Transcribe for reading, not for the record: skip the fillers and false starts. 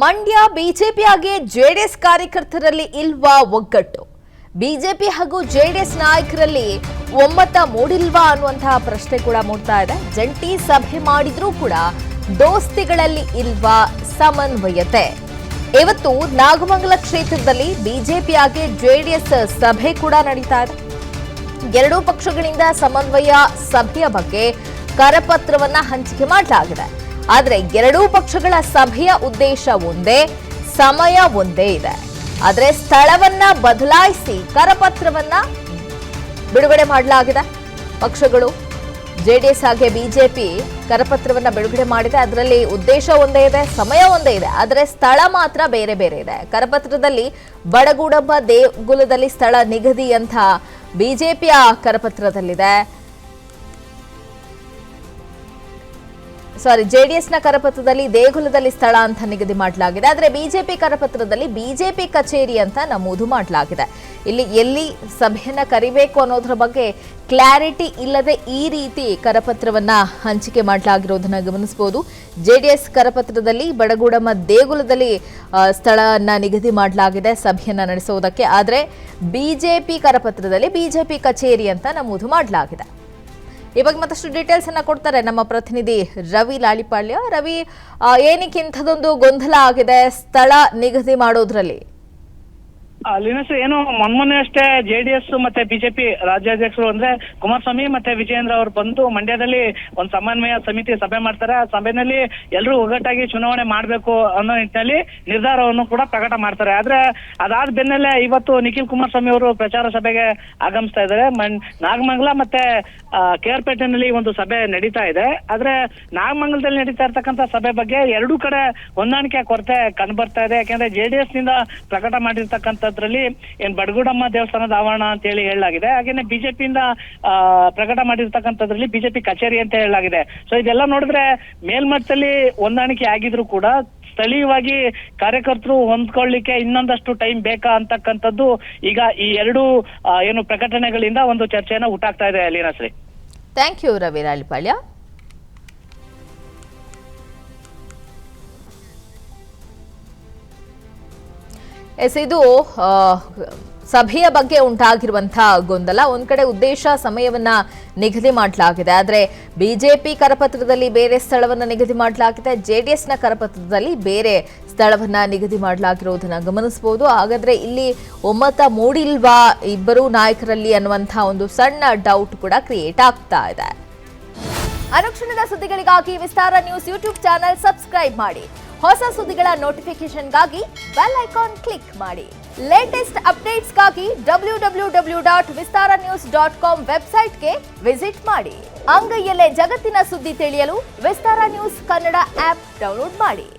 Mandya ಬಿಜೆಪಿಯಾಗಿ JDS ಕಾರ್ಯಕರ್ತರಲ್ಲಿ ಇಲ್ವಾ ಒಗ್ಗಟ್ಟು? BJP ಹಾಗೂ ಜೆಡಿಎಸ್ ನಾಯಕರಲ್ಲಿ ಒಮ್ಮತ ಮೂಡಿಲ್ವಾ ಅನ್ನುವಂತಹ ಪ್ರಶ್ನೆ ಕೂಡ ಮೂಡ್ತಾ ಇದೆ. ಜಂಟಿ ಸಭೆ ಮಾಡಿದ್ರೂ ಕೂಡ ದೋಸ್ತಿಗಳಲ್ಲಿ ಇಲ್ವಾ ಸಮನ್ವಯತೆ? ಇವತ್ತು ನಾಗಮಂಗಲ ಕ್ಷೇತ್ರದಲ್ಲಿ ಬಿಜೆಪಿಯಾಗಿ ಜೆಡಿಎಸ್ ಸಭೆ ಕೂಡ ನಡೀತಾ ಇದೆ. ಎರಡೂ ಪಕ್ಷಗಳಿಂದ ಸಮನ್ವಯ ಸಭೆಯ ಬಗ್ಗೆ ಕರಪತ್ರವನ್ನ ಹಂಚಿಕೆ ಮಾಡಲಾಗಿದೆ. ಆದರೆ ಎರಡೂ ಪಕ್ಷಗಳ ಸಭೆಯ ಉದ್ದೇಶ ಒಂದೇ, ಸಮಯ ಒಂದೇ ಇದೆ. ಆದರೆ ಸ್ಥಳವನ್ನ ಬದಲಾಯಿಸಿ ಕರಪತ್ರವನ್ನ ಬಿಡುಗಡೆ ಮಾಡಲಾಗಿದೆ. ಪಕ್ಷಗಳು ಜೆಡಿಎಸ್ ಹಾಗೆ ಬಿಜೆಪಿ ಕರಪತ್ರವನ್ನ ಬಿಡುಗಡೆ ಮಾಡಿದೆ. ಅದರಲ್ಲಿ ಉದ್ದೇಶ ಒಂದೇ ಇದೆ, ಸಮಯ ಒಂದೇ ಇದೆ, ಆದರೆ ಸ್ಥಳ ಮಾತ್ರ ಬೇರೆ ಬೇರೆ ಇದೆ. ಕರಪತ್ರದಲ್ಲಿ ಬಡಗುಡಂಬ ದೇಗುಲದಲ್ಲಿ ಸ್ಥಳ ನಿಗದಿ ಅಂತ ಬಿಜೆಪಿಯ ಕರಪತ್ರದಲ್ಲಿದೆ. ಜೆಡಿಎಸ್ನ ಕರಪತ್ರದಲ್ಲಿ ದೇಗುಲದಲ್ಲಿ ಸ್ಥಳ ಅಂತ ನಿಗದಿ ಮಾಡಲಾಗಿದೆ. ಆದರೆ ಬಿಜೆಪಿ ಕರಪತ್ರದಲ್ಲಿ ಬಿಜೆಪಿ ಕಚೇರಿ ಅಂತ ನಮೂದು ಮಾಡಲಾಗಿದೆ. ಇಲ್ಲಿ ಎಲ್ಲಿ ಸಭೆಯನ್ನ ಕರಿಬೇಕು ಅನ್ನೋದ್ರ ಬಗ್ಗೆ ಕ್ಲಾರಿಟಿ ಇಲ್ಲದೆ ಈ ರೀತಿ ಕರಪತ್ರವನ್ನ ಹಂಚಿಕೆ ಮಾಡಲಾಗಿರೋದನ್ನ ಗಮನಿಸಬಹುದು. ಜೆಡಿಎಸ್ ಕರಪತ್ರದಲ್ಲಿ ಬಡಗೂಡಮ್ಮ ದೇಗುಲದಲ್ಲಿ ಸ್ಥಳವನ್ನ ನಿಗದಿ ಮಾಡಲಾಗಿದೆ ಸಭೆಯನ್ನ ನಡೆಸುವುದಕ್ಕೆ. ಆದರೆ ಬಿಜೆಪಿ ಕರಪತ್ರದಲ್ಲಿ ಬಿಜೆಪಿ ಕಚೇರಿ ಅಂತ ನಮೂದು ಮಾಡಲಾಗಿದೆ. ಈ ಬಗ್ಗೆ ಮತ್ತಷ್ಟು ಡೀಟೇಲ್ಸ್ ಅನ್ನ ಕೊಡ್ತಾರೆ ನಮ್ಮ ಪ್ರತಿನಿಧಿ ರವಿ ಲಾಳಿಪಾಳ್ಯ. ರವಿ, ಏನಕ್ಕೆ ಇಂಥದೊಂದು ಗೊಂದಲ ಆಗಿದೆ ಸ್ಥಳ ನಿಗದಿ ಮಾಡೋದ್ರಲ್ಲಿ? ಲಿನಸ್, ಏನು ಮೊನ್ನೆ ಅಷ್ಟೇ ಜೆಡಿಎಸ್ ಮತ್ತೆ ಬಿಜೆಪಿ ರಾಜ್ಯಾಧ್ಯಕ್ಷರು ಅಂದ್ರೆ ಕುಮಾರಸ್ವಾಮಿ ಮತ್ತೆ ವಿಜಯೇಂದ್ರ ಅವರು ಬಂದು ಮಂಡ್ಯದಲ್ಲಿ ಒಂದು ಸಮನ್ವಯ ಸಮಿತಿ ಸಭೆ ಮಾಡ್ತಾರೆ. ಆ ಸಭೆಯಲ್ಲಿ ಎಲ್ಲರೂ ಒಗ್ಗಟ್ಟಾಗಿ ಚುನಾವಣೆ ಮಾಡ್ಬೇಕು ಅನ್ನೋ ನಿಟ್ಟಿನಲ್ಲಿ ನಿರ್ಧಾರವನ್ನು ಕೂಡ ಪ್ರಕಟ ಮಾಡ್ತಾರೆ. ಆದ್ರೆ ಅದಾದ ಬೆನ್ನಲ್ಲೇ ಇವತ್ತು ನಿಖಿಲ್ ಕುಮಾರಸ್ವಾಮಿ ಅವರು ಪ್ರಚಾರ ಸಭೆಗೆ ಆಗಮಿಸ್ತಾ ಇದ್ದಾರೆ. ನಾಗಮಂಗಲ ಮತ್ತೆ KR ಪೇಟೆನಲ್ಲಿ ಒಂದು ಸಭೆ ನಡೀತಾ ಇದೆ. ಆದ್ರೆ ನಾಗಮಂಗಲದಲ್ಲಿ ನಡೀತಾ ಇರ್ತಕ್ಕಂಥ ಸಭೆ ಬಗ್ಗೆ ಎರಡೂ ಕಡೆ ಹೊಂದಾಣಿಕೆ ಕೊರತೆ ಕಂಡು ಬರ್ತಾ ಇದೆ. ಯಾಕಂದ್ರೆ ಜೆಡಿಎಸ್ ನಿಂದ ಪ್ರಕಟ ಮಾಡಿರ್ತಕ್ಕಂಥ ಏನ್ ಬಡಗುಡಮ್ಮ ದೇವಸ್ಥಾನದ ಆವರಣ ಅಂತ ಹೇಳಿ ಹೇಳಲಾಗಿದೆ. ಹಾಗೇನೆ ಬಿಜೆಪಿಯಿಂದ ಪ್ರಕಟ ಮಾಡಿರ್ತಕ್ಕಂಥದ್ರಲ್ಲಿ ಬಿಜೆಪಿ ಕಚೇರಿ ಅಂತ ಹೇಳಲಾಗಿದೆ. ಸೊ ಇದೆಲ್ಲ ನೋಡಿದ್ರೆ ಮೇಲ್ಮಟ್ಟದಲ್ಲಿ ಹೊಂದಾಣಿಕೆ ಆಗಿದ್ರು ಕೂಡ ಸ್ಥಳೀಯವಾಗಿ ಕಾರ್ಯಕರ್ತರು ಹೊಂದ್ಕೊಳ್ಳಿಕ್ಕೆ ಇನ್ನೊಂದಷ್ಟು ಟೈಮ್ ಬೇಕಾ ಅಂತಕ್ಕಂಥದ್ದು ಈಗ ಈ ಎರಡು ಏನು ಪ್ರಕಟಣೆಗಳಿಂದ ಒಂದು ಚರ್ಚೆಯನ್ನ ಹುಟ್ಟಾಗ್ತಾ ಇದೆ. Leenashree, thank you Ravi Lalipalya. ಇದು ಸಭೆಯ ಬಗ್ಗೆ ಉಂಟಾಗಿರುವಂತಹ ಗೊಂದಲ. ಒಂದ್ ಕಡೆ ಉದ್ದೇಶ ಸಮಯವನ್ನ ನಿಗದಿ ಮಾಡಲಾಗಿದೆ, ಆದ್ರೆ ಬಿಜೆಪಿ ಕರಪತ್ರದಲ್ಲಿ ಬೇರೆ ಸ್ಥಳವನ್ನ ನಿಗದಿ ಮಾಡಲಾಗಿದೆ, ಜೆಡಿಎಸ್ನ ಕರಪತ್ರದಲ್ಲಿ ಬೇರೆ ಸ್ಥಳವನ್ನ ನಿಗದಿ ಮಾಡಲಾಗಿರೋದನ್ನ ಗಮನಿಸಬಹುದು. ಹಾಗಾದ್ರೆ ಇಲ್ಲಿ ಒಮ್ಮತ ಮೂಡಿಲ್ವಾ ಇಬ್ಬರು ನಾಯಕರಲ್ಲಿ ಅನ್ನುವಂತಹ ಒಂದು ಸಣ್ಣ ಡೌಟ್ ಕೂಡ ಕ್ರಿಯೇಟ್ ಆಗ್ತಾ ಇದೆ. ಅನುಕ್ಷಣದ ಸುದ್ದಿಗಳಿಗಾಗಿ ವಿಸ್ತಾರ ನ್ಯೂಸ್ ಯೂಟ್ಯೂಬ್ ಚಾನೆಲ್ ಸಬ್ಸ್ಕ್ರೈಬ್ ಮಾಡಿ. ಹೊಸ ಸುದ್ದಿಗಳ ನೋಟಿಫಿಕೇಶನ್ಗಾಗಿ ಬೆಲ್ ಐಕಾನ್ ಕ್ಲಿಕ್ ಮಾಡಿ. ಲೇಟೆಸ್ಟ್ ಅಪ್ಡೇಟ್ಸ್ಗಾಗಿ www.vistaranews.com ವೆಬ್ಸೈಟ್ಗೆ ವಿಸಿಟ್ ಮಾಡಿ. ಅಂಗೈಯಲ್ಲೇ ಜಗತ್ತಿನ ಸುದ್ದಿ ತಿಳಿಯಲು ವಿಸ್ತಾರ ನ್ಯೂಸ್ ಕನ್ನಡ ಆಪ್ ಡೌನ್ಲೋಡ್ ಮಾಡಿ.